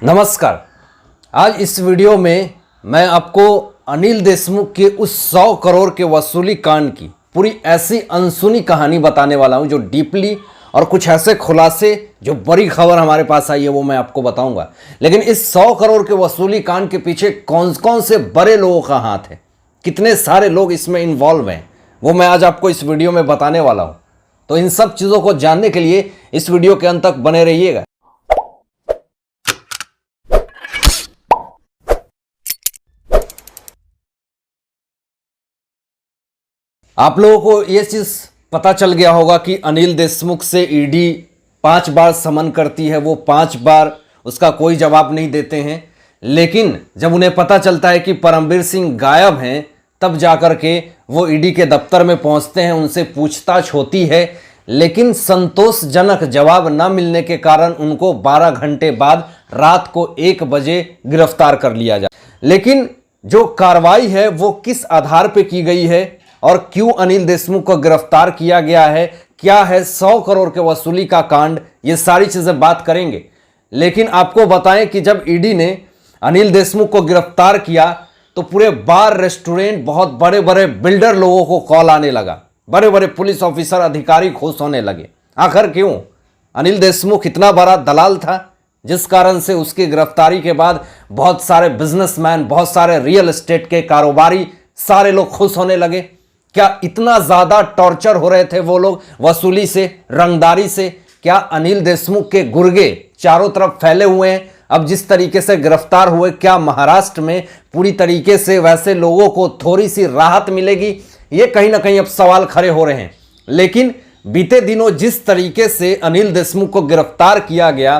नमस्कार। आज इस वीडियो में मैं आपको अनिल देशमुख के उस 100 करोड़ के वसूली कांड की पूरी ऐसी अनसुनी कहानी बताने वाला हूं जो डीपली और कुछ ऐसे खुलासे जो बड़ी खबर हमारे पास आई है वो मैं आपको बताऊंगा। लेकिन इस 100 करोड़ के वसूली कांड के पीछे कौन कौन से बड़े लोगों का हाथ है, कितने सारे लोग इसमें इन्वॉल्व हैं, वो मैं आज आपको इस वीडियो में बताने वाला हूं। तो इन सब चीज़ों को जानने के लिए इस वीडियो के अंत तक बने रहिएगा। आप लोगों को यह चीज़ पता चल गया होगा कि अनिल देशमुख से ईडी 5 बार समन करती है, वो 5 बार उसका कोई जवाब नहीं देते हैं। लेकिन जब उन्हें पता चलता है कि परमबीर सिंह गायब हैं, तब जाकर के वो ईडी के दफ्तर में पहुंचते हैं, उनसे पूछताछ होती है। लेकिन संतोषजनक जवाब न मिलने के कारण उनको 12 घंटे बाद रात को 1 बजे गिरफ्तार कर लिया जाए। लेकिन जो कार्रवाई है वो किस आधार पर की गई है और क्यों अनिल देशमुख को गिरफ्तार किया गया है, क्या है 100 करोड़ के वसूली का कांड, ये सारी चीजें बात करेंगे। लेकिन आपको बताएं कि जब ईडी ने अनिल देशमुख को गिरफ्तार किया तो पूरे बार, रेस्टोरेंट, बहुत बड़े बड़े बिल्डर लोगों को कॉल आने लगा, बड़े बड़े पुलिस ऑफिसर, अधिकारी खुश होने लगे। आखिर क्यों? अनिल देशमुख इतना बड़ा दलाल था जिस कारण से उसकी गिरफ्तारी के बाद बहुत सारे बिजनेसमैन, बहुत सारे रियल एस्टेट के कारोबारी, सारे लोग खुश होने लगे। क्या इतना ज्यादा टॉर्चर हो रहे थे वो लोग वसूली से, रंगदारी से? क्या अनिल देशमुख के गुर्गे चारों तरफ फैले हुए हैं? अब जिस तरीके से गिरफ्तार हुए, क्या महाराष्ट्र में पूरी तरीके से वैसे लोगों को थोड़ी सी राहत मिलेगी? ये कहीं ना कहीं अब सवाल खड़े हो रहे हैं। लेकिन बीते दिनों जिस तरीके से अनिल देशमुख को गिरफ्तार किया गया,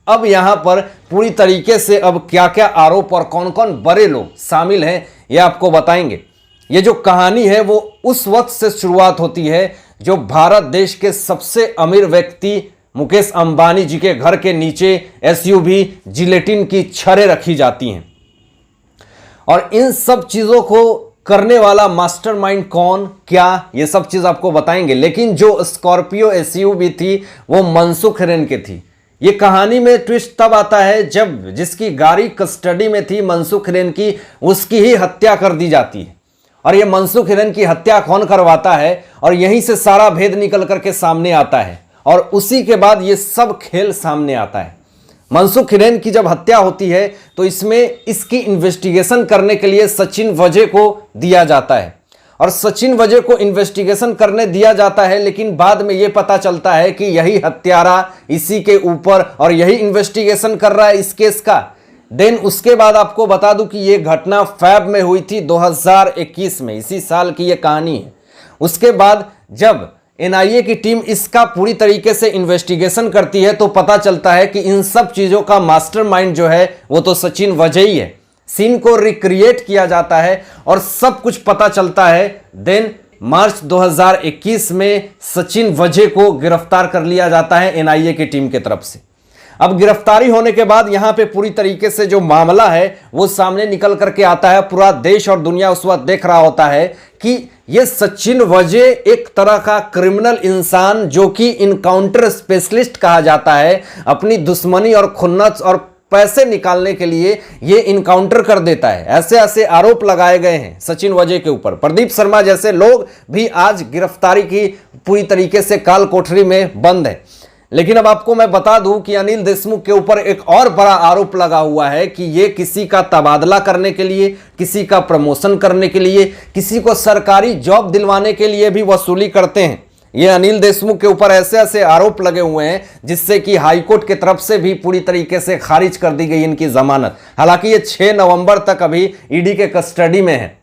अब यहां पर पूरी तरीके से अब क्या क्या आरोप और कौन कौन बड़े लोग शामिल हैं, ये आपको बताएंगे। ये जो कहानी है वो उस वक्त से शुरुआत होती है जो भारत देश के सबसे अमीर व्यक्ति मुकेश अंबानी जी के घर के नीचे एसयूवी जिलेटिन की छड़ें रखी जाती हैं। और इन सब चीज़ों को करने वाला मास्टरमाइंड कौन, क्या, ये सब चीज़ आपको बताएंगे। लेकिन जो स्कॉर्पियो एसयूवी थी वो मनसुख हिरेन की थी। ये कहानी में ट्विस्ट तब आता है जब जिसकी गाड़ी कस्टडी में थी मनसुख हिरेन की, उसकी ही हत्या कर दी जाती है। और ये मनसुख हिरेन की हत्या कौन करवाता है, और यहीं से सारा भेद निकल करके सामने आता है। और उसी के बाद ये सब खेल सामने आता है। मनसुख हिरेन की जब हत्या होती है तो इसमें इसकी इन्वेस्टिगेशन करने के लिए सचिन वजे को दिया जाता है। और सचिन वजे को इन्वेस्टिगेशन करने दिया जाता है, लेकिन बाद में ये पता चलता है कि यही हत्यारा इसी के ऊपर, और यही इन्वेस्टिगेशन कर रहा है इस केस का। देन उसके बाद आपको बता दूं कि ये घटना फैब में हुई थी 2021 में, इसी साल की ये कहानी है। उसके बाद जब एनआईए की टीम इसका पूरी तरीके से इन्वेस्टिगेशन करती है तो पता चलता है कि इन सब चीज़ों का मास्टरमाइंड जो है वो तो सचिन वजे ही है। सीन को रिक्रिएट किया जाता है और सब कुछ पता चलता है। देन मार्च 2021 में सचिन वजे को गिरफ्तार कर लिया जाता है एनआईए की टीम की तरफ से। अब गिरफ्तारी होने के बाद यहां पे पूरी तरीके से जो मामला है वो सामने निकल करके आता है। पूरा देश और दुनिया उस वक्त देख रहा होता है कि ये सचिन वजे एक तरह का क्रिमिनल इंसान जो कि इनकाउंटर स्पेशलिस्ट कहा जाता है, अपनी दुश्मनी और खुन्नस और पैसे निकालने के लिए ये इनकाउंटर कर देता है। ऐसे ऐसे आरोप लगाए गए हैं सचिन वजे के ऊपर। प्रदीप शर्मा जैसे लोग भी आज गिरफ्तारी की पूरी तरीके से काल कोठरी में बंद है। लेकिन अब आपको मैं बता दूं कि अनिल देशमुख के ऊपर एक और बड़ा आरोप लगा हुआ है कि ये किसी का तबादला करने के लिए, किसी का प्रमोशन करने के लिए, किसी को सरकारी जॉब दिलवाने के लिए भी वसूली करते हैं। ये अनिल देशमुख के ऊपर ऐसे ऐसे आरोप लगे हुए हैं जिससे कि हाईकोर्ट की तरफ से भी पूरी तरीके से खारिज कर दी गई इनकी जमानत। हालांकि ये 6 नवंबर तक अभी ईडी के कस्टडी में है।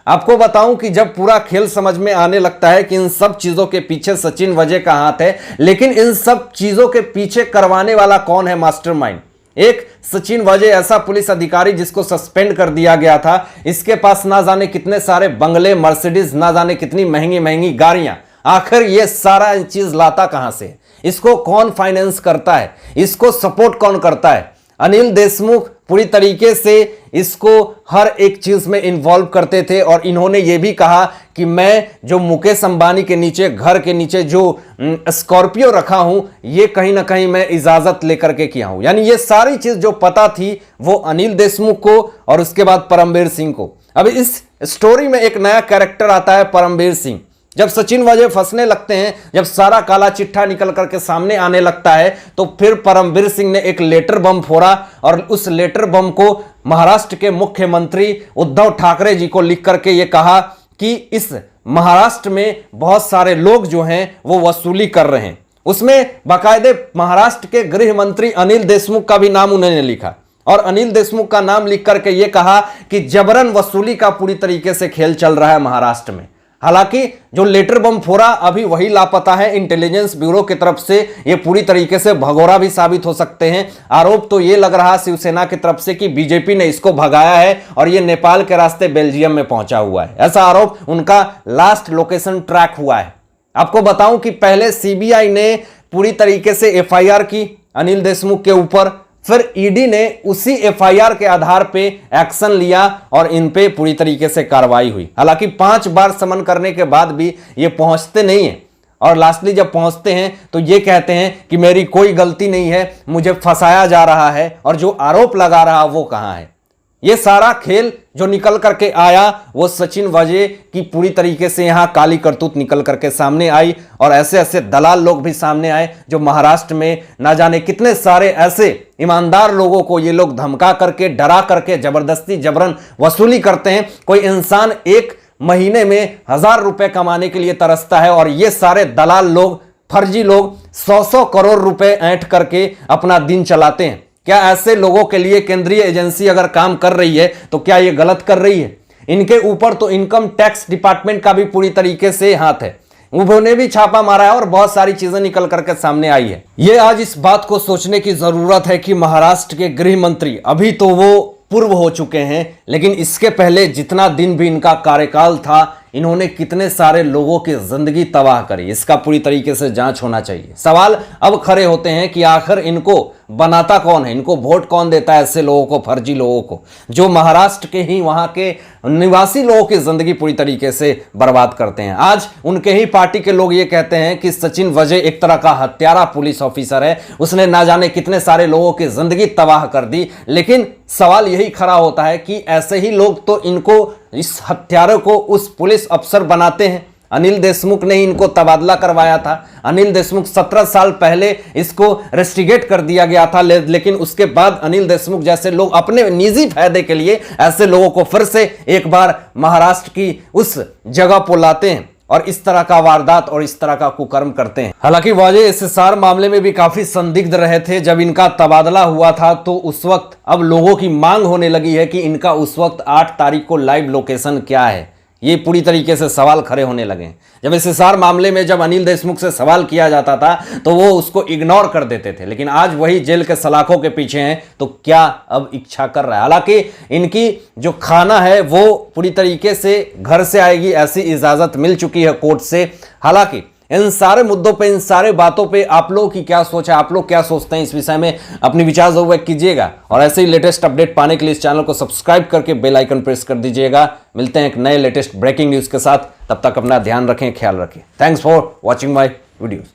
आपको बताऊं कि जब पूरा खेल समझ में आने लगता है कि इन सब चीजों के पीछे सचिन वजे का हाथ है, लेकिन इन सब चीजों के पीछे करवाने वाला कौन है मास्टरमाइंड? एक सचिन वजे ऐसा पुलिस अधिकारी जिसको सस्पेंड कर दिया गया था, इसके पास ना जाने कितने सारे बंगले, मर्सिडीज, ना जाने कितनी महंगी महंगी गाड़ियां। आखिर ये सारा चीज लाता कहां से? इसको कौन फाइनेंस करता है? इसको सपोर्ट कौन करता है? अनिल देशमुख पूरी तरीके से इसको हर एक चीज में इन्वॉल्व करते थे। और इन्होंने ये भी कहा कि मैं जो मुकेश अंबानी के नीचे, घर के नीचे जो स्कॉर्पियो रखा हूं, ये कहीं ना कहीं मैं इजाजत लेकर के किया हूं। यानी ये सारी चीज जो पता थी वो अनिल देशमुख को और उसके बाद परमवीर सिंह को। अब इस स्टोरी में एक नया कैरेक्टर आता है, परमवीर सिंह। जब सचिन वाजे फंसने लगते हैं, जब सारा काला चिट्ठा निकल करके सामने आने लगता है, तो फिर परमवीर सिंह ने एक लेटर बम फोड़ा और उस लेटर बम को महाराष्ट्र के मुख्यमंत्री उद्धव ठाकरे जी को लिख करके ये कहा कि इस महाराष्ट्र में बहुत सारे लोग जो हैं वो वसूली कर रहे हैं। उसमें बाकायदे महाराष्ट्र के गृह मंत्री अनिल देशमुख का भी नाम उन्होंने लिखा और अनिल देशमुख का नाम लिख करके ये कहा कि जबरन वसूली का पूरी तरीके से खेल चल रहा है महाराष्ट्र में। हालांकि जो लेटर बम फोड़ा अभी वही लापता है। इंटेलिजेंस ब्यूरो की तरफ से ये पूरी तरीके से भगोड़ा भी साबित हो सकते हैं। आरोप तो ये लग रहा शिवसेना की तरफ से कि बीजेपी ने इसको भगाया है और ये नेपाल के रास्ते बेल्जियम में पहुंचा हुआ है। ऐसा आरोप उनका लास्ट लोकेशन ट्रैक हुआ है। आपको बताऊं कि पहले सीबीआई ने पूरी तरीके से एफआईआर की अनिल देशमुख के ऊपर, फिर ईडी ने उसी एफआईआर के आधार पे एक्शन लिया और इन पे पूरी तरीके से कार्रवाई हुई। हालांकि 5 बार समन करने के बाद भी ये पहुंचते नहीं है और लास्टली जब पहुंचते हैं तो ये कहते हैं कि मेरी कोई गलती नहीं है, मुझे फंसाया जा रहा है और जो आरोप लगा रहा वो कहां है। ये सारा खेल जो निकल करके आया वो सचिन वाजे की पूरी तरीके से यहां काली करतूत निकल करके सामने आई और ऐसे ऐसे दलाल लोग भी सामने आए जो महाराष्ट्र में ना जाने कितने सारे ऐसे ईमानदार लोगों को ये लोग धमका करके, डरा करके, जबरदस्ती जबरन वसूली करते हैं। कोई इंसान एक महीने में 1000 रुपए कमाने के लिए तरसता है और ये सारे दलाल लोग, फर्जी लोग 100-100 करोड़ रुपए ऐंठ करके अपना दिन चलाते हैं। क्या ऐसे लोगों के लिए केंद्रीय एजेंसी अगर काम कर रही है तो क्या ये गलत कर रही है? इनके ऊपर तो इनकम टैक्स डिपार्टमेंट का भी पूरी तरीके से हाथ है, उन्होंने भी छापा मारा है और बहुत सारी चीजें निकल करके सामने आई है। ये आज इस बात को सोचने की जरूरत है कि महाराष्ट्र के गृह मंत्री, अभी तो वो पूर्व हो चुके हैं, लेकिन इसके पहले जितना दिन भी इनका कार्यकाल था, इन्होंने कितने सारे लोगों की जिंदगी तबाह करी, इसका पूरी तरीके से जांच होना चाहिए। सवाल अब खड़े होते हैं कि आखिर इनको बनाता कौन है, इनको वोट कौन देता है ऐसे लोगों को, फर्जी लोगों को, जो महाराष्ट्र के ही वहां के निवासी लोगों की जिंदगी पूरी तरीके से बर्बाद करते हैं। आज उनके ही पार्टी के लोग ये कहते हैं कि सचिन वाजे एक तरह का हत्यारा पुलिस ऑफिसर है, उसने ना जाने कितने सारे लोगों की जिंदगी तबाह कर दी। लेकिन सवाल यही खड़ा होता है कि ऐसे ही लोग तो इनको, इस हत्यारे को उस पुलिस अफसर बनाते हैं। अनिल देशमुख ने इनको तबादला करवाया था। अनिल देशमुख 17 साल पहले इसको रेस्टिगेट कर दिया गया था, लेकिन उसके बाद अनिल देशमुख जैसे लोग अपने निजी फायदे के लिए ऐसे लोगों को फिर से एक बार महाराष्ट्र की उस जगह पर लाते हैं और इस तरह का वारदात और इस तरह का कुकर्म करते हैं। हालांकि वाजे एसएसआर मामले में भी काफी संदिग्ध रहे थे। जब इनका तबादला हुआ था तो उस वक्त अब लोगों की मांग होने लगी है कि इनका उस वक्त 8 तारीख को लाइव लोकेशन क्या है, ये पूरी तरीके से सवाल खड़े होने लगे। जब एसएसआर मामले में जब अनिल देशमुख से सवाल किया जाता था तो वो उसको इग्नोर कर देते थे, लेकिन आज वही जेल के सलाखों के पीछे हैं तो क्या अब इच्छा कर रहा है। हालांकि इनकी जो खाना है वो पूरी तरीके से घर से आएगी, ऐसी इजाजत मिल चुकी है कोर्ट से। हालांकि इन सारे मुद्दों पे, इन सारे बातों पे आप लोगों की क्या सोच है, आप लोग क्या सोचते हैं इस विषय में, अपनी विचार जरूर व्यक्त कीजिएगा। और ऐसे ही लेटेस्ट अपडेट पाने के लिए इस चैनल को सब्सक्राइब करके बेल आइकन प्रेस कर दीजिएगा। मिलते हैं एक नए लेटेस्ट ब्रेकिंग न्यूज के साथ, तब तक अपना ध्यान रखें, ख्याल रखें। Thanks for watching my videos.